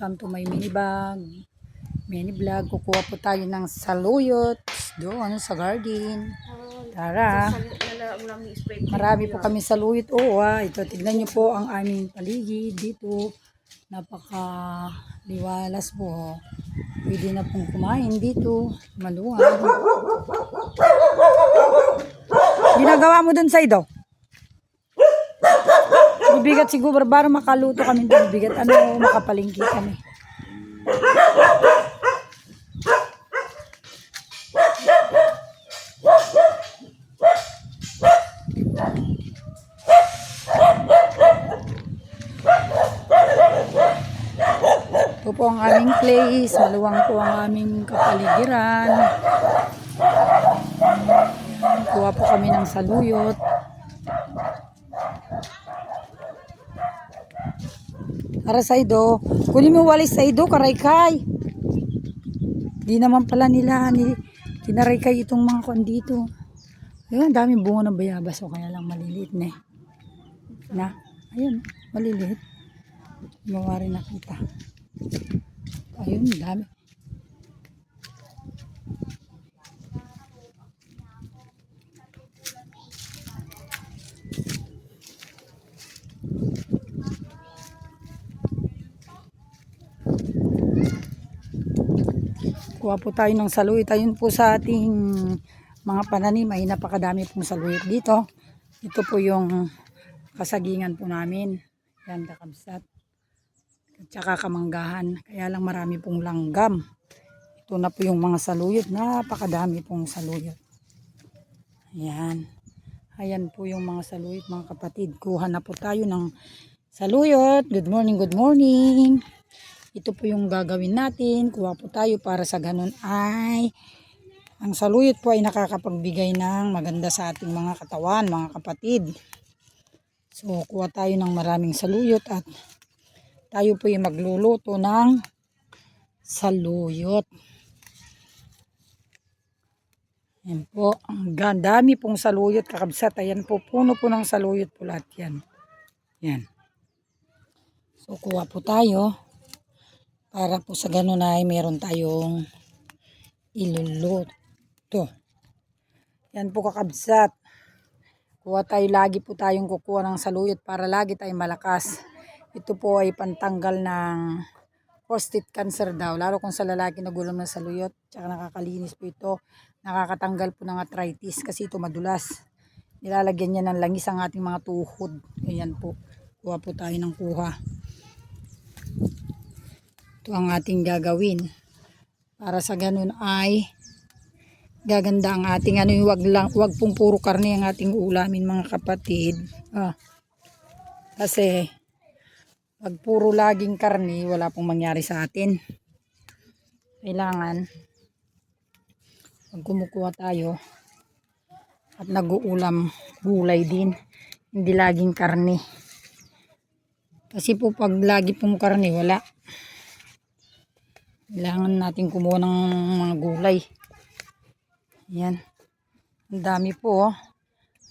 welcome to my mini vlog. Kukuha po tayo ng saluyot doon sa garden. Tara. Marami po kami saluyot. Ito tignan nyo po ang aming paligid dito. Napaka liwalas po. Pwede na pong kumain dito. Maluwag. Ginagawa mo dun sa ido? Bibigat siguro para makaluto kami dun. Bibigat makapalingki kami. Ito po ang aming place. Maluwang po ang aming kapaligiran. Kuha po kami ng saluyot. Para sa ido. Kunin mo walis sa ido, karaykay. Di naman pala nila kinaraykay itong mga kon dito. Ayun, daming bunga ng bayabas. O kaya lang maliliit na eh. Ayun, maliliit. Mawari nakita. Ayun, dami. Kuha po tayo ng saluyot. Ayun po sa ating mga pananim ay napakadami pong saluyot dito. Ito po yung kasagingan po namin. Yan, kakabsat. At saka kamanggahan. Kaya lang marami pong langgam. Ito na po yung mga saluyot. Napakadami pong saluyot. Ayan. Ayan po yung mga saluyot, mga kapatid. Kuha na po tayo ng saluyot. Good morning, good morning. Ito po yung gagawin natin. Kuha po tayo para sa ganun ay ang saluyot po ay nakakapagbigay ng maganda sa ating mga katawan, mga kapatid. So, kuha tayo ng maraming saluyot at tayo po yung magluluto ng saluyot. Yan po. Ang dami pong saluyot, kakabsat. Ayan po, puno po ng saluyot po lahat yan. Yan. So, kuha po tayo. Para po sa ganun ay meron tayong iluluto. Yan po kakabsat. Kuha tayo, lagi po tayong kukuha ng saluyot para lagi tayong malakas. Ito po ay pantanggal ng prostate cancer daw. Lalo kung sa lalaki nagulam ng saluyot. Tsaka nakakalinis po ito. Nakakatanggal po ng arthritis kasi ito madulas. Nilalagyan niya ng langis ang ating mga tuhod. Ayan po. Kuha po tayo ng kuha. Ito ang ating gagawin. Para sa ganun ay gaganda ang ating wag pong puro karne ang ating ulamin, mga kapatid. Kasi pag puro laging karne, wala pong mangyari sa atin. Kailangan pag kumukuha tayo at nag-uulam, gulay din. Hindi laging karne. Kasi po pag lagi pong karne, wala. Kailangan natin kumuha ng mga gulay. Ayan. Ang dami po.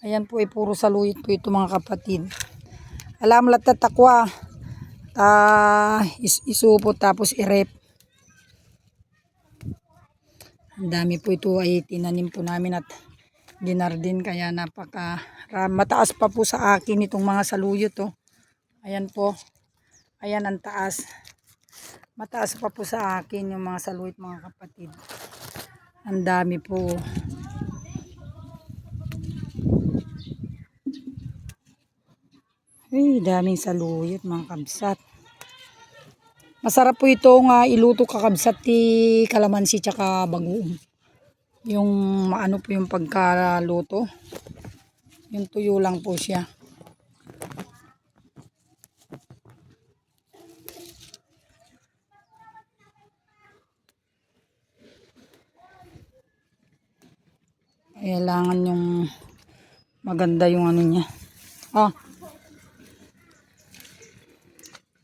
Ayan po ay puro saluyot po ito, mga kapatid. Alam lahat tatakwa. Isupo tapos irep. Ang dami po ito ay tinanim po namin at ginardin. Kaya mataas pa po sa akin itong mga saluyot. Ayan po. Ayan ang taas. Mataas pa po sa akin yung mga saluyot, mga kapatid. Ang dami po. Ay, daming saluyot, mga kabsat. Masarap po itong iluto, kakabsat, kalamansi tsaka bagoong. Yung maano po yung pagkaluto. Yung tuyo lang po siya. Kailangan yung maganda yung ano niya.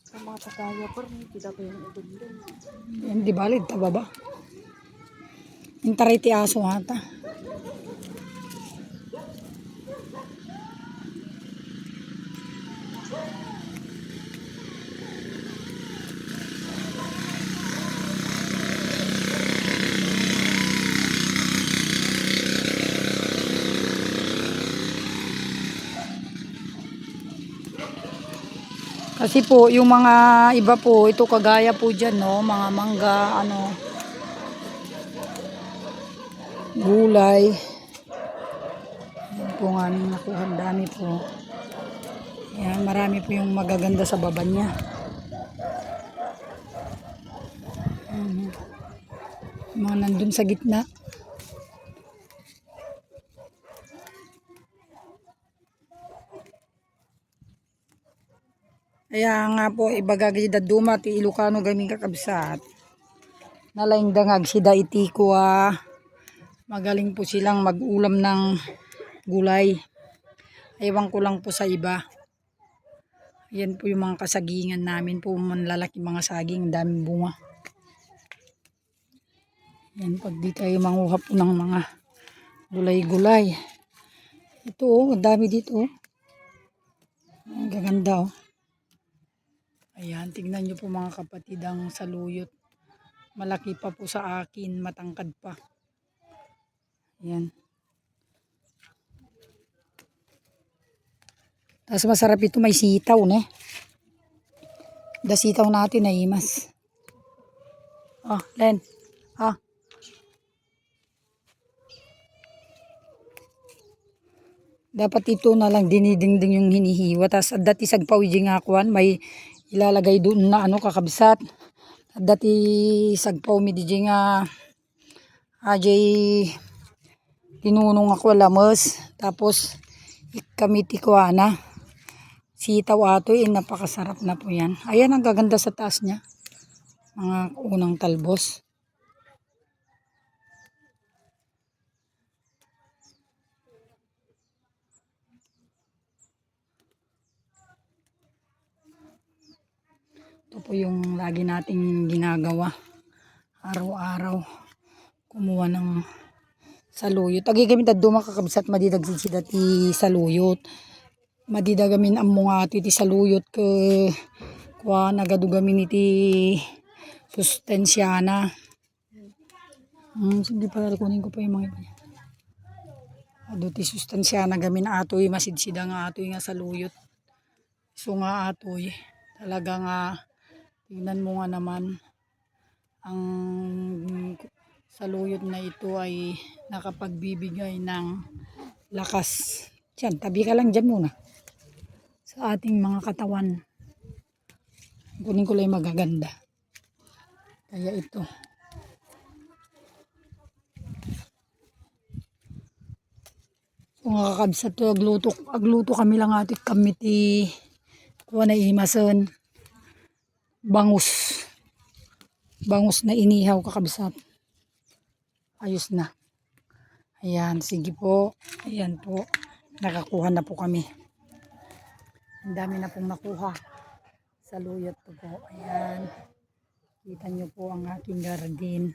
Sa mga pataya pa rin, kita ko yung udon doon. Hindi balid, tababa. Yung tariti aso hata. Kasi po, yung mga iba po, ito kagaya po dyan, no? Mga mangga, gulay. Yan po ang aming nakuha. Ang dami po. Yan, marami po yung magaganda sa baba niya. Mga nandun sa gitna. Kaya nga po, ibagagi da duma ti Ilocano gaming kakabsat. Nalaing dangag sida iti ko magaling po silang mag-ulam ng gulay. Ewan ko lang po sa iba. Yan po yung mga kasagingan namin po, manlalaki mga saging, daming bunga. Yan, pag di tayo manguha po ng mga gulay-gulay. Ito oh, ang dami dito oh. Ang gaganda oh. Ayan, tignan nyo po mga kapatid ang saluyot. Malaki pa po sa akin, matangkad pa. Ayan. Tapos masarap ito, may sitaw ne. Da sitaw natin na imas. Oh, Len. Ah. Dapat ito na lang dinidingding yung hinihiwa. Tapos dati sagpawiding akuan, may ilalagay doon na kakabsat. Dati sagpaw mi di nga ajay tinunong ako lamos. Tapos ikamiti ko sitaw ato napakasarap na po yan. Ayan ang gaganda sa taas niya. Mga unang talbos. Ito po yung lagi nating ginagawa. Araw-araw. Kumuha ng saluyot. Agigamit at dumakakabsat madidagsid sida ti saluyot. Madidagamin ang mga iti saluyot ke kuha nagadugamin iti sustensyana. Sige pa kunin ko pa yung mga ito. Ado ti sustensyana gamin atoy masidsida nga atoy nga saluyot. So nga atoy talaga nga tingnan mo nga naman ang saluyot na ito ay nakapagbibigay ng lakas. Diyan, tabi ka lang dyan muna. Sa ating mga katawan. Kunin ko lang magaganda. Kaya ito. Kung kakabsat to, agluto kami lang atik kamiti. Kuha na imason. Bangus na inihaw kakabsat. Ayos na. Ayan, sige po. Ayan po. Nakakuha na po kami. Ang dami na pong nakuha. Saluyot to po. Ayan. Kita nyo po ang aking garden.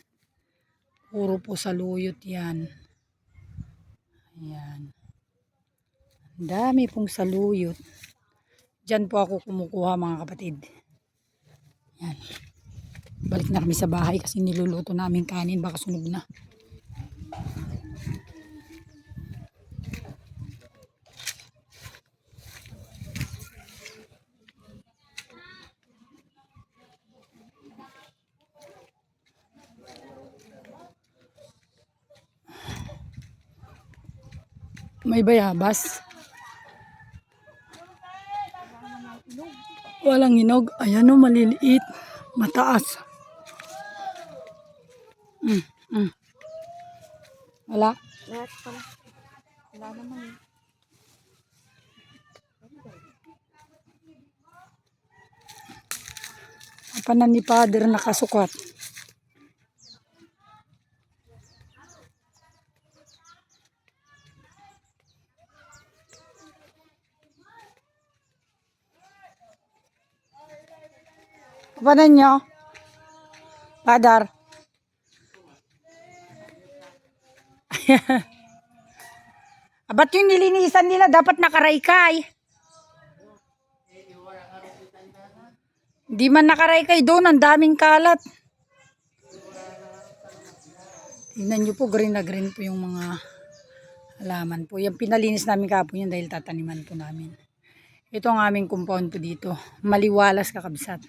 Puro po saluyot yan. Ayan. Ang dami pong saluyot. Diyan po ako kumukuha mga kapatid. Ayan. Balik na kami sa bahay kasi niluluto namin kanin, baka sunog na. May bayabas. Walang hinog. Ayan o, maliliit. Mataas. Wala. Lahat pala. Wala naman eh. Kapanan ni Father nakasukat. Kapanan nyo? Father. Ba't yung nilinisan nila dapat nakaraykay? Di man nakaraykay doon, ang daming kalat. Tingnan nyo po, green na green po yung mga halaman po. Yung pinalinis namin kapon yan dahil tataniman po namin. Ito ang aming compound po dito. Maliwalas kakabsat.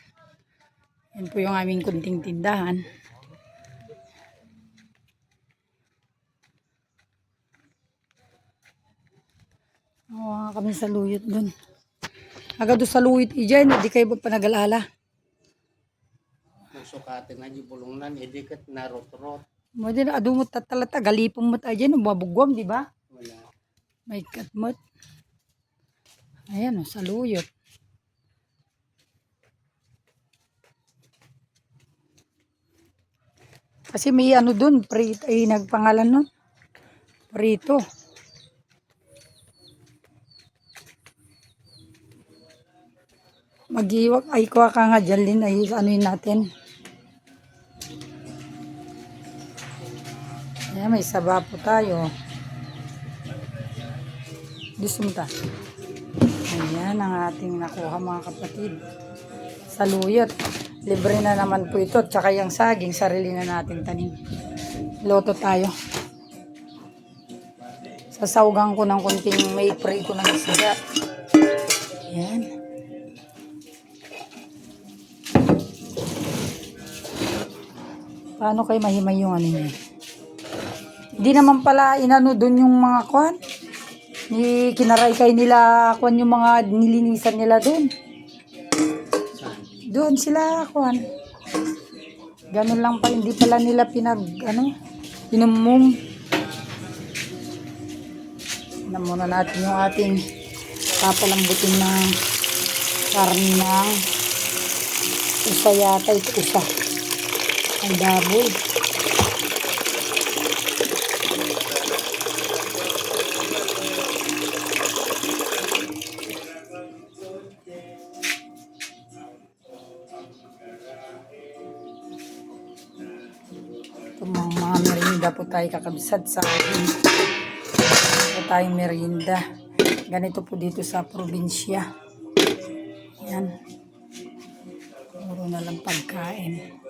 Yan po yung aming kunting tindahan. Oo, kami sa luyot dun. Agad doon sa luyot iyan, hindi kayo ba panag-alala? Kung sukatin nga yung bulungnan, idikat na rot-rot. Mo din adumot tatalata galipong mo tayo dyan, mabugwam, di ba? Wala. May katmot. Ayan o, sa luyot. Kasi may ano dun, prito, ay nagpangalan nun. Prito. Mag-iwak, ay kuha ka nga dyan din, ay anuin natin. Ayan, may saba po tayo. Gusto mo ta? Ayan ang ating nakuha mga kapatid. Sa luyot. Libre na naman po ito. Tsaka yung saging, sarili na natin tanim. Loto tayo. Sasawgang ko ng konting may prito ng isda. Ayan. Paano kayo mahimay yung ano niya? Hindi naman pala inano dun yung mga kwan. Ni kinaray kay nila kwan yung mga nilinisan nila dun. Doon sila kwan. Ganun lang pa, hindi pala nila pinumum. Na muna natin yung ating papalambutin ng karne ng usa yata ito usa. Ang baboy. Ito mga merienda po tayo kakabsat sa akin. Ito tayong merienda. Ganito po dito sa probinsya. Yan. Puro na lang pagkain.